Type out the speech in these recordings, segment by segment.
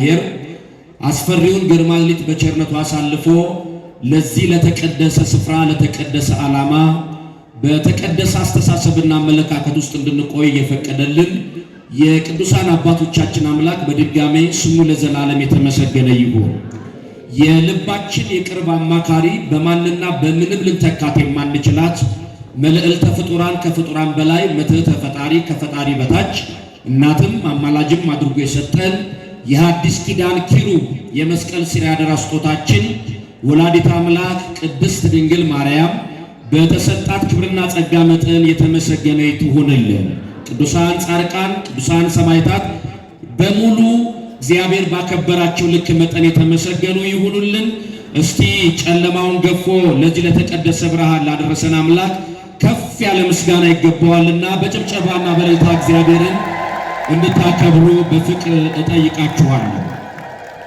ሄር አስፈሪውን ግርማሊት በቸርነቱ አሳልፎ ለዚህ ለተቀደሰ ስፍራ ለተቀደሰ ዓላማ በተቀደሰ አስተሳሰብና አመለካከት ውስጥ እንድንቆይ የፈቀደልን የቅዱሳን አባቶቻችን አምላክ በድጋሜ ስሙ ለዘላለም የተመሰገነ ይሁን። የልባችን የቅርብ አማካሪ በማንና በምንም ልንተካት የማንችላት መልዕልተ ፍጡራን ከፍጡራን በላይ መትሕተ ፈጣሪ ከፈጣሪ በታች እናትም አማላጅም አድርጎ የሰጠን የሐዲስ ኪዳን ኪሩብ የመስቀል ሥር ያደራ ስጦታችን ወላዲተ አምላክ ቅድስት ድንግል ማርያም በተሰጣት ክብርና ጸጋ መጠን የተመሰገነ ይሁንልን። ቅዱሳን ጻድቃን፣ ቅዱሳን ሰማዕታት በሙሉ እግዚአብሔር ባከበራቸው ልክ መጠን የተመሰገኑ ይሁኑልን። እስቲ ጨለማውን ገፎ ለዚህ ለተቀደሰ ብርሃን ላደረሰን አምላክ ከፍ ያለ ምስጋና ይገባዋልና በጭብጨባና በእልልታ እግዚአብሔርን እንድታከብሩ በፍቅር እጠይቃችኋለሁ።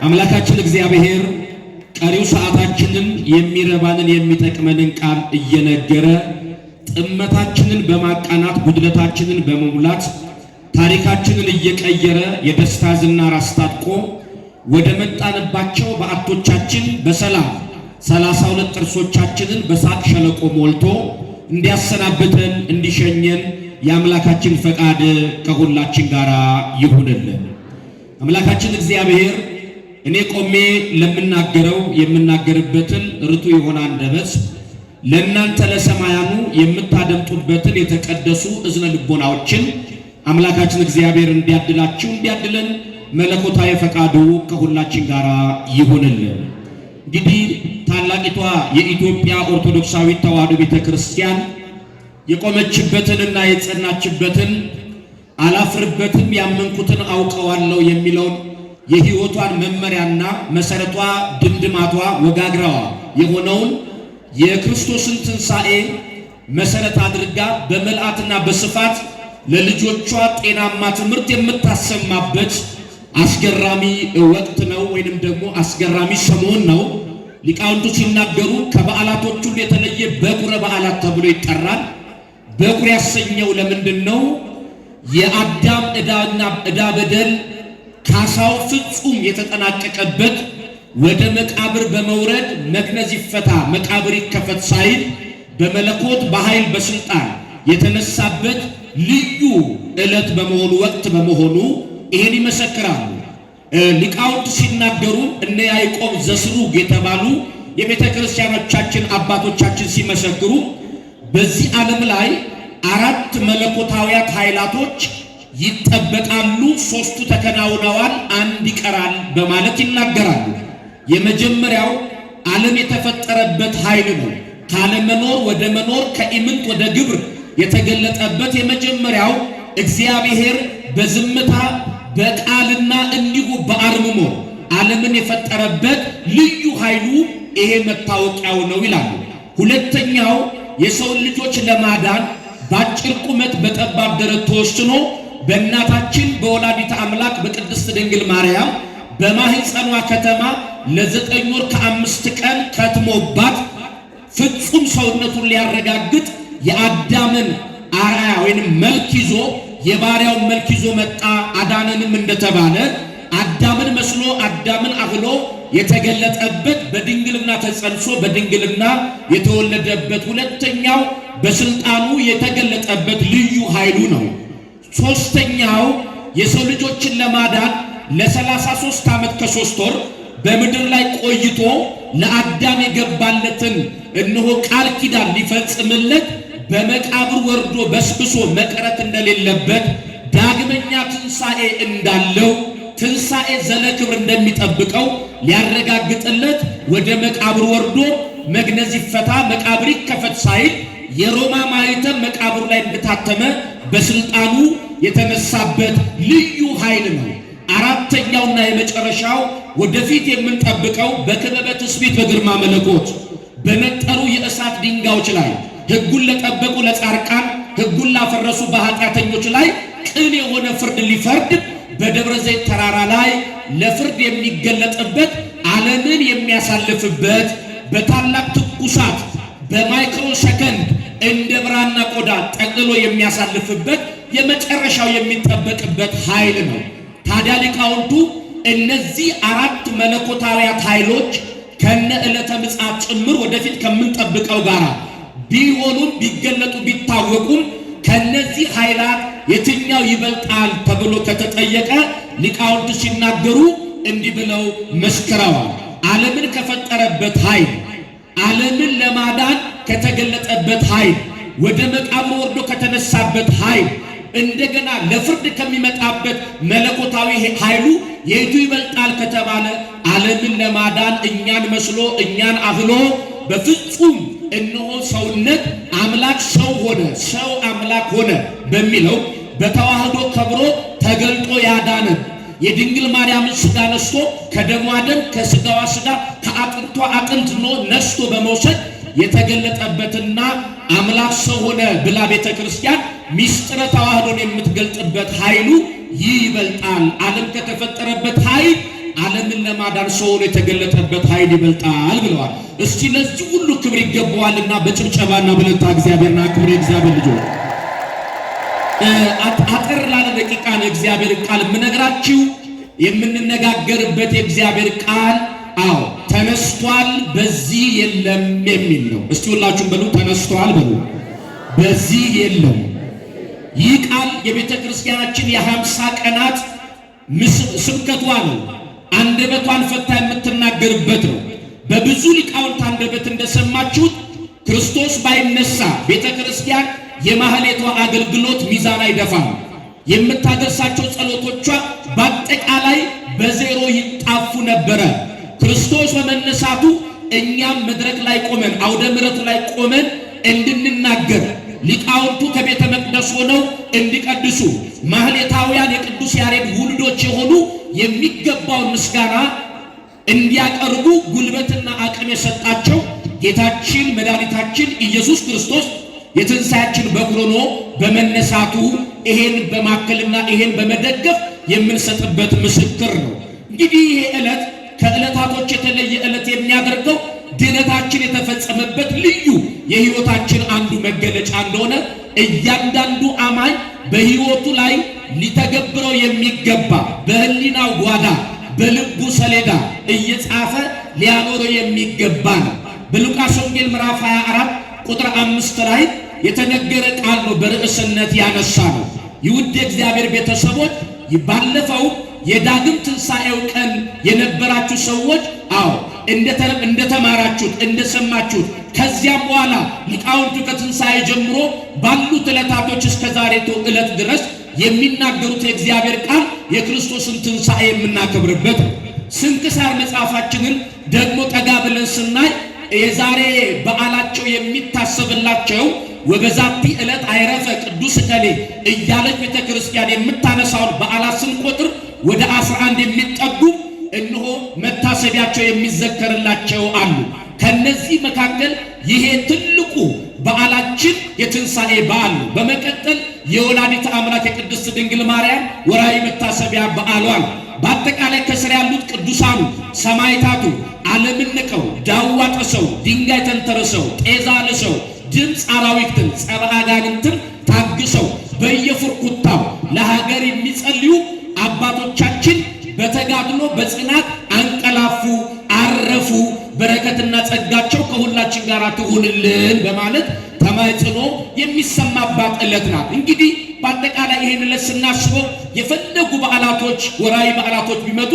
አምላካችን እግዚአብሔር ቀሪው ሰዓታችንን የሚረባንን የሚጠቅመንን ቃል እየነገረ ጥመታችንን በማቃናት ጉድለታችንን በመሙላት ታሪካችንን እየቀየረ የደስታ ዝናር አስታጥቆ ወደ መጣንባቸው በዓቶቻችን በሰላም 32 ጥርሶቻችንን በሳቅ ሸለቆ ሞልቶ እንዲያሰናብተን እንዲሸኘን የአምላካችን ፈቃድ ከሁላችን ጋር ይሁንልን። አምላካችን እግዚአብሔር እኔ ቆሜ ለምናገረው የምናገርበትን ርቱ የሆነ አንደበት ለእናንተ ለሰማያኑ የምታደምጡበትን የተቀደሱ እዝነ ልቦናዎችን አምላካችን እግዚአብሔር እንዲያድላችሁ እንዲያድለን መለኮታዊ ፈቃዱ ከሁላችን ጋር ይሁንልን። እንግዲህ ታላቂቷ የኢትዮጵያ ኦርቶዶክሳዊት ተዋሕዶ ቤተክርስቲያን የቆመችበትንና የጸናችበትን አላፍርበትም ያመንኩትን አውቀዋለሁ የሚለውን የሕይወቷን መመሪያና መሰረቷ ድምድማቷ ወጋግራዋ የሆነውን የክርስቶስን ትንሣኤ መሰረት አድርጋ በመልአትና በስፋት ለልጆቿ ጤናማ ትምህርት የምታሰማበት አስገራሚ ወቅት ነው፣ ወይንም ደግሞ አስገራሚ ሰሞን ነው። ሊቃውንቱ ሲናገሩ ከበዓላቶች ሁሉ የተለየ በኩረ በዓላት ተብሎ ይጠራል። በኩር ያሰኘው ለምንድን ነው? የአዳም ዕዳ በደል ካሳው ፍጹም የተጠናቀቀበት ወደ መቃብር በመውረድ መግነዝ ይፈታ መቃብር ይከፈት ሳይል በመለኮት በኃይል በስልጣን የተነሳበት ልዩ ዕለት በመሆኑ ወቅት በመሆኑ ይሄን ይመሰክራሉ። ሊቃውንት ሲናገሩ እነ ያዕቆብ ዘስሩግ የተባሉ የቤተ ክርስቲያኖቻችን አባቶቻችን ሲመሰክሩ በዚህ ዓለም ላይ 4 መለኮታዊያት ኃይላቶች ይጠበቃሉ፣ 3ቱ ተከናውነዋል፣ 1 ይቀራል በማለት ይናገራሉ። የመጀመሪያው ዓለም የተፈጠረበት ኃይል ነው። ካለመኖር ወደ መኖር ከኢምንት ወደ ግብር የተገለጠበት የመጀመሪያው እግዚአብሔር በዝምታ በቃልና እንዲሁ በአርምሞ ዓለምን የፈጠረበት ልዩ ኃይሉ ይሄ መታወቂያው ነው ይላሉ። ሁለተኛው የሰው ልጆች ለማዳን በአጭር ቁመት በጠባብ ደረት ተወስኖ በእናታችን በወላዲተ አምላክ በቅድስት ድንግል ማርያም በማህፀኗ ከተማ ለ9 ወር ከ5 ቀን ከትሞባት ፍጹም ሰውነቱን ሊያረጋግጥ የአዳምን አርአያ ወይንም መልክ ይዞ የባሪያውን መልክ ይዞ መጣ። አዳነንም እንደተባለ አዳምን መስሎ አዳምን አህሎ የተገለጠበት በድንግልና ተጸንሶ በድንግልና የተወለደበት ሁለተኛው በስልጣኑ የተገለጠበት ልዩ ኃይሉ ነው። ሶስተኛው የሰው ልጆችን ለማዳን ለ33 ዓመት ከ3 ወር በምድር ላይ ቆይቶ ለአዳም የገባለትን እነሆ ቃል ኪዳን ሊፈጽምለት በመቃብር ወርዶ በስብሶ መቅረት እንደሌለበት ዳግመኛ ትንሣኤ እንዳለው ትንሣኤ ዘለክብር እንደሚጠብቀው ሊያረጋግጥለት ወደ መቃብር ወርዶ መግነዝ ይፈታ መቃብር ይከፈት ሳይል የሮማ ማኅተም መቃብሩ ላይ እንደታተመ በስልጣኑ የተነሳበት ልዩ ኃይል ነው። አራተኛውና የመጨረሻው ወደፊት የምንጠብቀው በክበበ ትስብእት በግርማ መለኮት በነጠሩ የእሳት ድንጋዮች ላይ ሕጉን ለጠበቁ ለጻድቃን ሕጉን ላፈረሱ በኃጢአተኞች ላይ ቅን የሆነ ፍርድ ሊፈርድ በደብረ ዘይት ተራራ ላይ ለፍርድ የሚገለጥበት ዓለምን የሚያሳልፍበት በታላቅ ትኩሳት በማይክሮ ሰከንድ እንደ ብራና ቆዳ ጠቅልሎ የሚያሳልፍበት የመጨረሻው የሚጠበቅበት ኃይል ነው። ታዲያ ሊቃውንቱ እነዚህ አራት መለኮታዊያት ኃይሎች ከነ ዕለተ ምጽአት ጭምር ወደፊት ከምንጠብቀው ጋር ቢሆኑም ቢገለጡ ቢታወቁም ከነዚህ ኃይላት የትኛው ይበልጣል ተብሎ ከተጠየቀ ሊቃውንት ሲናገሩ እንዲህ ብለው መስክረዋል። ዓለምን ከፈጠረበት ኃይል፣ ዓለምን ለማዳን ከተገለጠበት ኃይል፣ ወደ መቃብር ወርዶ ከተነሳበት ኃይል፣ እንደገና ለፍርድ ከሚመጣበት መለኮታዊ ኃይሉ የቱ ይበልጣል ከተባለ ዓለምን ለማዳን እኛን መስሎ እኛን አህሎ በፍጹም እነሆ ሰውነት አምላክ ሰው ሆነ፣ ሰው አምላክ ሆነ በሚለው በተዋህዶ ከብሮ ተገልጦ ያዳነን የድንግል ማርያምን ሥጋ ነስቶ ከደሟ ደም ከሥጋዋ ሥጋ ከአጥንቷ አጥንት ነስቶ በመውሰድ የተገለጠበትና አምላክ ሰው ሆነ ብላ ቤተ ክርስቲያን ሚስጥረ ተዋህዶን የምትገልጥበት ኃይሉ ይህ ይበልጣል። ዓለም ከተፈጠረበት ኃይል ዓለምን ለማዳን ሰው ሆኖ የተገለጠበት ኃይል ይበልጣል ብለዋል። እስቲ ለዚህ ሁሉ ክብር ይገባዋልና በጭብጨባና በእልልታ እግዚአብሔርና ክብር የእግዚአብሔር ልጆች አጠር ላለ ደቂቃ ነው እግዚአብሔር ቃል የምነግራችሁ። የምንነጋገርበት የእግዚአብሔር ቃል አዎ ተነስቷል በዚህ የለም የሚል ነው። እስቲ ሁላችሁም በሉ ተነስቷል በሉ በዚህ የለም። ይህ ቃል የቤተ ክርስቲያናችን የ50 ቀናት ስብከቷ ነው። አንደበቷን ፈታ የምትናገርበት ነው። በብዙ ሊቃውንት አንደበት እንደሰማችሁት ክርስቶስ ባይነሳ ቤተ ክርስቲያን የማህሌቷ አገልግሎት ሚዛን አይደፋም። የምታደርሳቸው ጸሎቶቿ በአጠቃላይ በዜሮ ይጣፉ ነበረ። ክርስቶስ በመነሳቱ እኛም መድረክ ላይ ቆመን አውደ ምሕረቱ ላይ ቆመን እንድንናገር ሊቃውንቱ ከቤተ መቅደስ ሆነው እንዲቀድሱ ማህሌታውያን የቅዱስ ያሬድ ውልዶች የሆኑ የሚገባውን ምስጋና እንዲያቀርቡ ጉልበትና አቅም የሰጣቸው ጌታችን መድኃኒታችን ኢየሱስ ክርስቶስ የትንሣኤያችን በኩር ሆኖ በመነሳቱ ይሄን በማከልና ይሄን በመደገፍ የምንሰጥበት ምስክር ነው። እንግዲህ ይሄ ዕለት ከዕለታቶች የተለየ ዕለት የሚያደርገው ድነታችን የተፈጸመበት ልዩ የሕይወታችን አንዱ መገለጫ እንደሆነ እያንዳንዱ አማኝ በሕይወቱ ላይ ሊተገብረው የሚገባ በሕሊናው ጓዳ በልቡ ሰሌዳ እየጻፈ ሊያኖረው የሚገባ ነው። በሉቃስ ወንጌል ምዕራፍ 24 ቁጥር 5 ላይ የተነገረ ቃል ነው። በርዕስነት ያነሳ ነው። ይውድ የእግዚአብሔር ቤተሰቦች ባለፈው የዳግም ትንሣኤው ቀን የነበራችሁ ሰዎች አዎ እንደተማራችሁት እንደሰማችሁት ከዚያም በኋላ ሊቃውንቱ ከትንሣኤ ጀምሮ ባሉት ዕለታቶች እስከ ዛሬቱ ዕለት ድረስ የሚናገሩት የእግዚአብሔር ቃል የክርስቶስን ትንሣኤ የምናከብርበት ነው። ስንክሳር መጽሐፋችንን ደግሞ ጠጋ ብለን ስናይ የዛሬ በዓላቸው የሚታሰብላቸው ወበዛቲ ዕለት አይረፈ ቅዱስ እከሌ እያለች ቤተ ክርስቲያን የምታነሳውን በዓላት ስንቆጥር ወደ 11 የሚጠጉ እነሆ መታሰቢያቸው የሚዘከርላቸው አሉ። ከነዚህ መካከል ይሄ ትልቁ በዓላችን የትንሣኤ በዓል ነው። በመቀጠል የወላዲተ አምላክ የቅድስት ድንግል ማርያም ወርኃዊ መታሰቢያ በዓሏ ነው። በአጠቃላይ ከስር ያሉት ቅዱሳኑ ሰማዕታቱ ዓለምን ንቀው ዳዋ ጥሰው ድንጋይ ተንተርሰው ጤዛ ልሰው ድምፅ አራዊትን ጸረ አጋንንትን ታግሰው በየፍርኩታው ለሀገር የሚጸልዩ አባቶቻችን በተጋድሎ በጽናት አንቀላፉ፣ አረፉ። በረከትና ጸጋቸው ከሁላችን ጋር ትሁንልን በማለት ተማጽኖ የሚሰማባት ዕለት ናት። እንግዲህ በአጠቃላይ ይህን ዕለት ስናስበው የፈለጉ በዓላቶች ወርኃዊ በዓላቶች ቢመጡ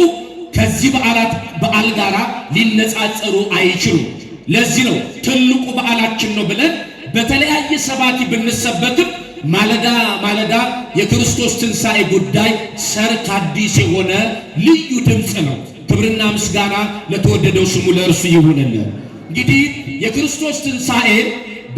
ከዚህ በዓል ጋር ሊነጻጸሩ አይችሉም። ለዚህ ነው ትልቁ በዓላችን ነው ብለን በተለያየ ሰባኪ ብንሰበክም ማለዳ ማለዳ የክርስቶስ ትንሣኤ ጉዳይ ሰርክ አዲስ የሆነ ልዩ ድምፅ ነው። ክብርና ምስጋና ለተወደደው ስሙ ለእርሱ ይሁንልን። እንግዲህ የክርስቶስ ትንሣኤ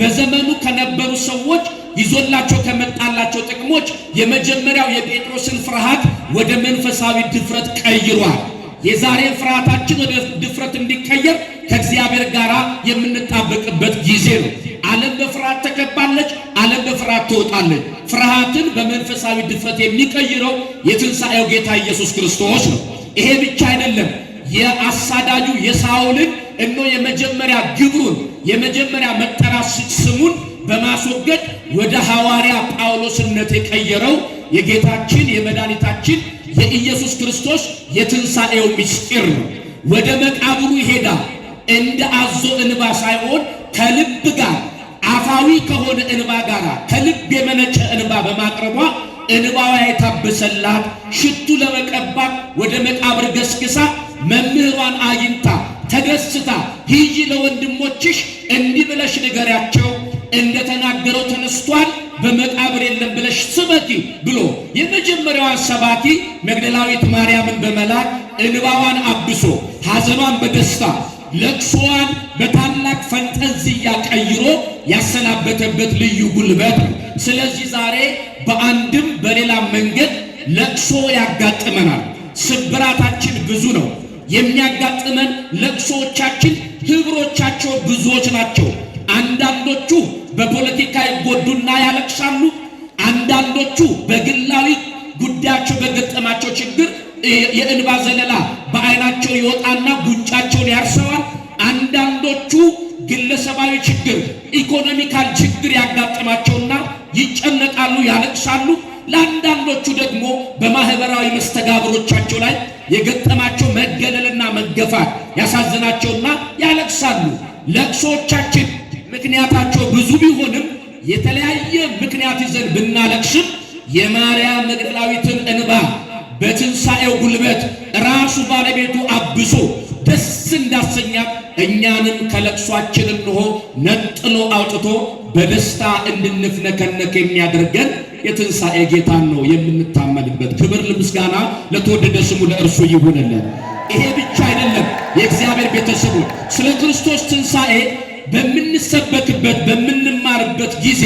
በዘመኑ ከነበሩ ሰዎች ይዞላቸው ከመጣላቸው ጥቅሞች የመጀመሪያው የጴጥሮስን ፍርሃት ወደ መንፈሳዊ ድፍረት ቀይሯል። የዛሬ ፍርሃታችን ወደ ድፍረት እንዲቀየር ከእግዚአብሔር ጋር የምንጣበቅበት ጊዜ ነው። ዓለም በፍርሃት ተከባለች። ዓለም በፍርሃት ትወጣለች። ፍርሃትን በመንፈሳዊ ድፍረት የሚቀይረው የትንሣኤው ጌታ ኢየሱስ ክርስቶስ ነው። ይሄ ብቻ አይደለም። የአሳዳጁ የሳውልን የመጀመሪያ ግብሩን የመጀመሪያ መጠሪያ ስሙን በማስወገድ ወደ ሐዋርያ ጳውሎስነት የቀየረው የጌታችን የመድኃኒታችን የኢየሱስ ክርስቶስ የትንሣኤው ምስጢር ነው። ወደ መቃብሩ ይሄዳል። እንደ አዞ እንባ ሳይሆን ከልብ ጋር አፋዊ ከሆነ እንባ ጋር ከልብ የመነጨ እንባ በማቅረቧ እንባዋ የታበሰላት ሽቱ ለመቀባት ወደ መቃብር ገስግሳ መምህሯን አግኝታ ተደስታ ሂጂ ለወንድሞችሽ እንዲህ ብለሽ ንገሪያቸው እንደተናገረው ተነስቷል በመቃብር የለም ብለሽ ስበኪ ብሎ የመጀመሪያዋን ሰባኪ መግደላዊት ማርያምን በመላክ እንባዋን አብሶ ሐዘኗን በደስታ ለቅሶዋን በታላቅ ፈንጠዝያ ቀይሮ ያሰናበተበት ልዩ ጉልበት ነው። ስለዚህ ዛሬ በአንድም በሌላ መንገድ ለቅሶ ያጋጥመናል። ስብራታችን ብዙ ነው። የሚያጋጥመን ለቅሶዎቻችን ህብሮቻቸው ብዙዎች ናቸው። አንዳንዶቹ በፖለቲካ ይጎዱና ያለቅሳሉ። አንዳንዶቹ በግላዊ ጉዳያቸው በገጠማቸው ችግር የእንባ ዘለላ በዓይናቸው ይወጣና ጉንጫቸውን ያርሰዋል። አንዳንዶቹ ግለሰባዊ ችግር ኢኮኖሚካል ችግር ያጋጥማቸውና ይጨነቃሉ፣ ያለቅሳሉ። ለአንዳንዶቹ ደግሞ በማህበራዊ መስተጋብሮቻቸው ላይ የገጠማቸው መገለልና መገፋት ያሳዝናቸውና ያለቅሳሉ። ለቅሶቻችን ምክንያታቸው ብዙ ቢሆንም የተለያየ ምክንያት ይዘን ብናለቅስም የማርያም መግደላዊትን እንባ በትንሣኤው ጉልበት ራሱ ባለቤቱ አብሶ ደስ እንዳሰኛት እኛንም ከለቅሷችን እንሆ ነጥሎ አውጥቶ በደስታ እንድንፍነከነክ የሚያደርገን የትንሣኤ ጌታን ነው የምንታመንበት። ክብር ምስጋና ለተወደደ ስሙ ለእርሱ ይሁንልን። ይሄ ብቻ አይደለም። የእግዚአብሔር ቤተሰቦች ስለ ክርስቶስ ትንሣኤ በምንሰበክበት በምንማርበት ጊዜ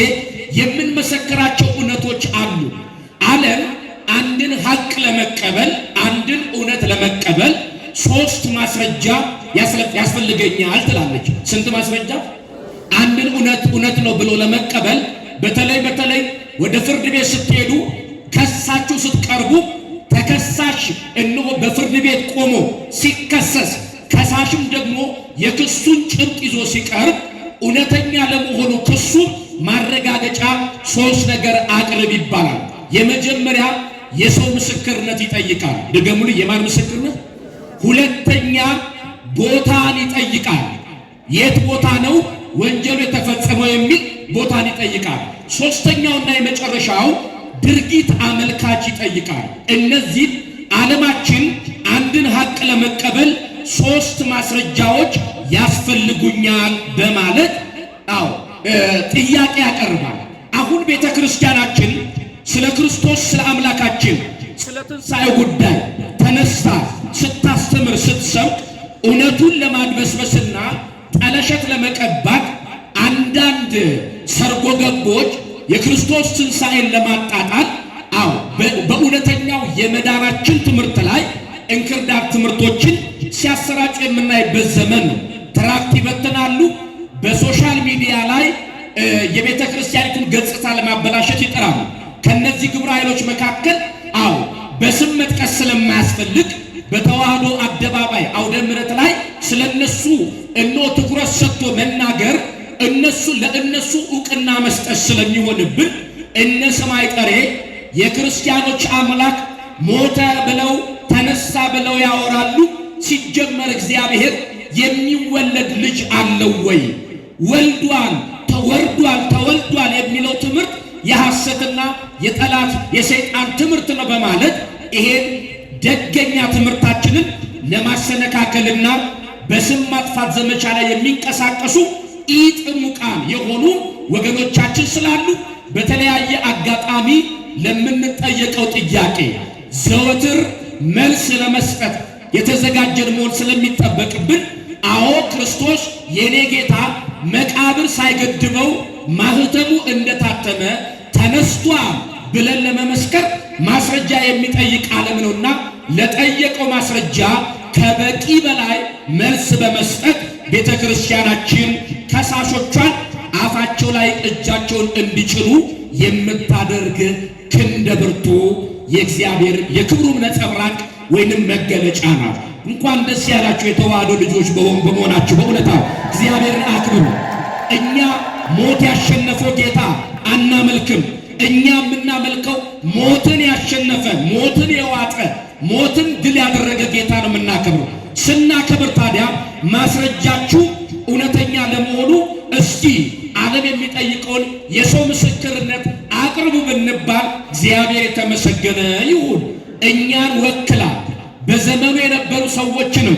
የምንመሰክራቸው እውነቶች አሉ። ዓለም አንድን ሀቅ ለመቀበል አንድን እውነት ለመቀበል ሶስት ማስረጃ ያስፈልገኛል ትላለች። ስንት ማስረጃ? አንድን እውነት ነው ብሎ ለመቀበል በተለይ ወደ ፍርድ ቤት ስትሄዱ ከሳችሁ ስትቀርቡ ተከሳሽ እነሆ በፍርድ ቤት ቆሞ ሲከሰስ ከሳሽም ደግሞ የክሱን ጭብጥ ይዞ ሲቀርብ እውነተኛ ለመሆኑ ክሱ ማረጋገጫ ሶስት ነገር አቅርብ ይባላል። የመጀመሪያ የሰው ምስክርነት ይጠይቃል። ድገሙልኝ፣ የማን ምስክርነት? ሁለተኛ ቦታን ይጠይቃል። የት ቦታ ነው ወንጀሉ የተፈጸመው የሚል ቦታን ይጠይቃል። ሶስተኛውና የመጨረሻው ድርጊት አመልካች ይጠይቃል። እነዚህ ዓለማችን አንድን ሀቅ ለመቀበል ሶስት ማስረጃዎች ያስፈልጉኛል በማለት ጥያቄ ያቀርባል። አሁን ቤተ ክርስቲያናችን ስለ ክርስቶስ ስለ አምላካችን ስለ ትንሣኤ ጉዳይ ተነስታ ስታስተምር ስትሰብክ እውነቱን ለማድበስበስና ጠለሸት ለመቀባት አንዳንድ ሰርጎ ገቦች የክርስቶስ ትንሣኤን ለማጣጣል በእውነተኛው የመዳናችን ትምህርት ላይ እንክርዳድ ትምህርቶችን ሲያሰራጩ የምናይበት ዘመን ነው። ትራክት ይበትናሉ። በሶሻል ሚዲያ ላይ የቤተ ክርስቲያኒቱን ገጽታ ለማበላሸት ይጠራሉ። ከነዚህ ግብረ ኃይሎች መካከል በስም መጥቀስ ስለማያስፈልግ በተዋህዶ አደባባይ አውደ ምሕረት ላይ ስለነሱ ትኩረት ሰጥቶ መናገር ለእነሱ ዕውቅና መስጠት ስለሚሆንብን እነ ሰማይ ጠሬ የክርስቲያኖች አምላክ ሞተ ብለው ተነሳ ብለው ያወራሉ። ሲጀመር እግዚአብሔር የሚወለድ ልጅ አለው ወይ? ወልዷል፣ ተወርዷል፣ ተወልዷል የሚለው ትምህርት የሐሰትና የጠላት የሰይጣን ትምህርት ነው በማለት ይሄን ደገኛ ትምህርታችንን ለማሰነካከልና በስም ማጥፋት ዘመቻ ላይ የሚንቀሳቀሱ ኢጥሙቃን የሆኑ ወገኖቻችን ስላሉ በተለያየ አጋጣሚ ለምንጠየቀው ጥያቄ ዘወትር መልስ ለመስጠት የተዘጋጀን መሆን ስለሚጠበቅብን ክርስቶስ የኔ ጌታ መቃብር ሳይገድበው ማህተሙ እንደታተመ ተነስቷል ብለን ለመመስከር ማስረጃ የሚጠይቅ ዓለም ነውና ለጠየቀው ማስረጃ ከበቂ በላይ መልስ በመስጠት ቤተ ክርስቲያናችን ከሳሾቿን አፋቸው ላይ እጃቸውን እንዲጭኑ የምታደርግ ክንደ ብርቱ የእግዚአብሔር የክብሩ ነጸብራቅ ወይንም መገለጫ ናት። እንኳን ደስ ያላችሁ የተዋህዶ ልጆች በመሆናችሁ በእውነታ እግዚአብሔርን አክብሩ። እኛ ሞት ያሸነፈው ጌታ አናመልክም። እኛ የምናመልከው ሞትን ያሸነፈ ሞትን የዋጠ ሞትን ድል ያደረገ ጌታ ነው የምናከብረው። ስናከብር ታዲያ ማስረጃችሁ እውነተኛ ለመሆኑ እስቲ ዓለም የሚጠይቀውን የሰው ምስክርነት አቅርቡ ብንባል እግዚአብሔር የተመሰገነ ይሁን። እኛን ወክላ በዘመኑ የነበሩ ሰዎችንም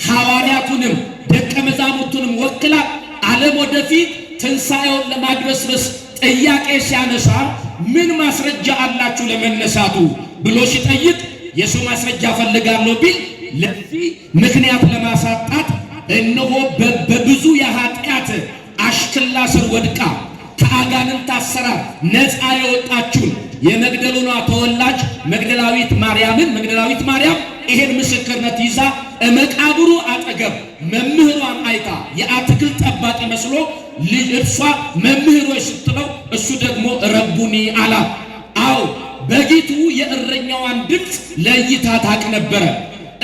ሐዋርያቱንም ደቀ መዛሙርቱንም ወክላ ዓለም ወደፊት ትንሣኤውን ለማድበስበስ ጥያቄ ሲያነሳ ምን ማስረጃ አላችሁ ለመነሳቱ ብሎ ሲጠይቅ የሰው ማስረጃ ፈልጋለሁ ቢል ለዚህ ምክንያት ለማሳጣት እነሆ በብዙ የኃጢአት አሽክላ ስር ወድቃ ከአጋንንት አሰራር ነፃ የወጣችውን የመግደላዊቷ ተወላጅ መግደላዊት ማርያም ይሄን ምስክርነት ይዛ መቃብሩ አጠገብ መምህሯን አይታ የአትክልት ጠባቂ መስሎ እርሷ መምህሮች ስትለው እሱ ደግሞ ረቡኒ አላት። አዎ በጊቱ የእረኛዋን ድምፅ ለይታ ታውቅ ነበረ።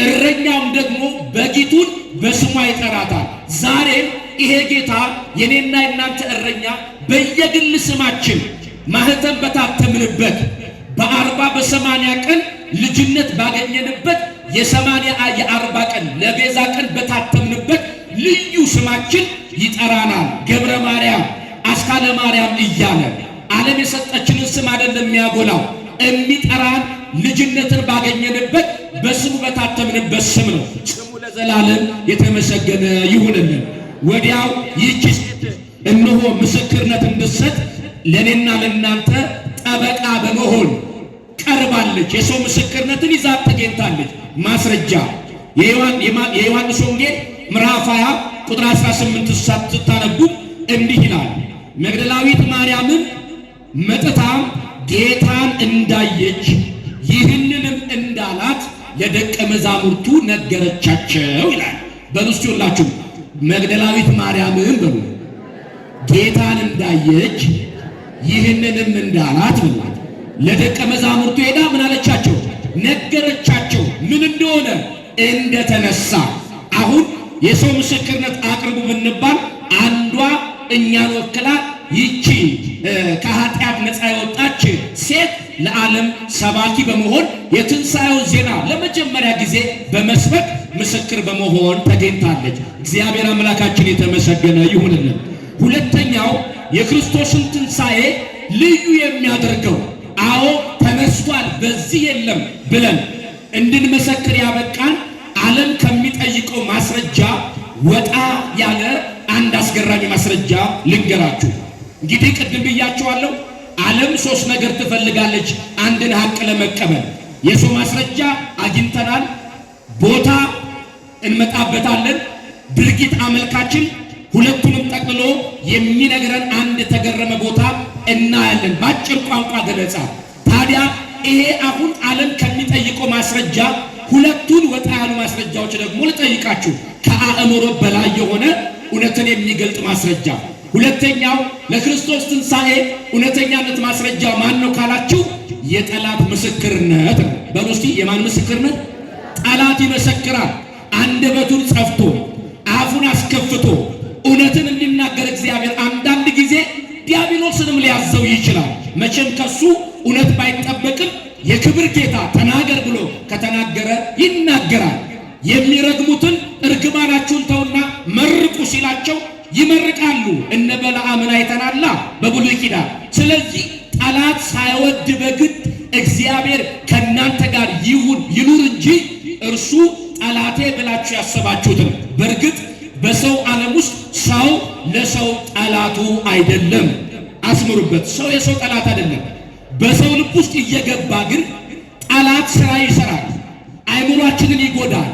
እረኛውም ደግሞ በጊቱን በስሟ ይጠራታል። ዛሬም ይሄ ጌታ የኔና የናንተ እረኛ በየግል ስማችን ማህተም በታተምንበት በ40 በ80 ቀን ልጅነት ባገኘንበት የ40 ቀን ለቤዛ ቀን በታተምንበት ልዩ ስማችን ይጠራናል። ገብረ ማርያም፣ አስካለ ማርያም እያለ ዓለም የሰጠችንን ስም አይደለም የሚያጎላው፣ የሚጠራን ልጅነትን ባገኘንበት በስሙ በታተምንበት ስም ነው። ስሙ ለዘላለም የተመሰገነ ይሁንልን። ወዲያው ይህች ሴት እነሆ ምስክርነት እንድትሰጥ ለኔና ለናንተ ጠበቃ በመሆን ቀርባለች። የሰው ምስክርነትን ይዛ ተገኝታለች። ማስረጃ የዮሐንስ ወንጌል ምዕራፍ 20 ቁጥር 18 ስታነቡ እንዲህ ይላል። መግደላዊት ማርያምን መጥታ ጌታን እንዳየች ይህንንም እንዳላት ለደቀ መዛሙርቱ ነገረቻቸው ይላል። በሉስቲ ሁላችሁ መግደላዊት ማርያምን በሉ ጌታን እንዳየች ይህንንም እንዳላት ብሏል። ለደቀ መዛሙርቱ ሄዳ ምን አለቻቸው? ነገረቻቸው። ምን እንደሆነ እንደተነሳ። አሁን የሰው ምስክርነት አቅርቡ ብንባል አንዷ እኛን ወክላ ይቺ ከኃጢአት ነፃ የወጣች ሴት ለዓለም ሰባኪ በመሆን የትንሣኤውን ዜና ለመጀመሪያ ጊዜ በመስበክ ምስክር በመሆን ተገኝታለች። እግዚአብሔር አምላካችን የተመሰገነ ይሁንልን። ሁለተኛው የክርስቶስን ትንሣኤ ልዩ የሚያደርገው አዎ ተነስቷል በዚህ የለም ብለን እንድንመሰክር ያበቃን ዓለም ከሚጠይቀው ማስረጃ ወጣ ያለ አንድ አስገራሚ ማስረጃ ልንገራችሁ። እንግዲህ ቅድም ብያችኋለሁ፣ ዓለም 3 ነገር ትፈልጋለች አንድን ሀቅ ለመቀበል። የሰው ማስረጃ አግኝተናል፣ ቦታ እንመጣበታለን፣ ድርጊት አመልካችን ሁለቱንም ጠቅልሎ የሚነግረን አንድ የተገረመ ቦታ እናያለን። በአጭር ቋንቋ ገለጻ ታዲያ ይሄ አሁን ዓለም ከሚጠይቀው ማስረጃ ሁለቱን ወጣ ያሉ ማስረጃዎች ደግሞ ልጠይቃችሁ። ከአእምሮ በላይ የሆነ እውነትን የሚገልጥ ማስረጃ። ሁለተኛው ለክርስቶስ ትንሣኤ እውነተኛነት ማስረጃ ማን ነው ካላችሁ የጠላት ምስክርነት ነው። በውስጥ የማን ምስክርነት? ጠላት ይመሰክራል። አንደበቱን ጸፍቶ አፉን አስከፍቶ እውነትን እንዲናገር እግዚአብሔር አንዳንድ ጊዜ ዲያብሎስንም ሊያዘው ይችላል። መቼም ከሱ እውነት ባይጠበቅም የክብር ጌታ ተናገር ብሎ ከተናገረ ይናገራል። የሚረግሙትን እርግማናችሁን ተውና መርቁ ሲላቸው ይመርቃሉ። እነ በለዓምን አይተናላ በብሉይ ኪዳን። ስለዚህ ጠላት ሳይወድ በግድ እግዚአብሔር ከእናንተ ጋር ይኑር እንጂ እርሱ ጠላቴ ብላችሁ ያሰባችሁትን። በእርግጥ በሰው ዓለም ውስጥ ሰው ለሰው ጠላቱ አይደለም። አስምሩበት። ሰው የሰው ጠላት አይደለም። በሰው ልብ ውስጥ እየገባ ግን ጠላት ስራ ይሰራል። አይምሯችንን ይጎዳል፣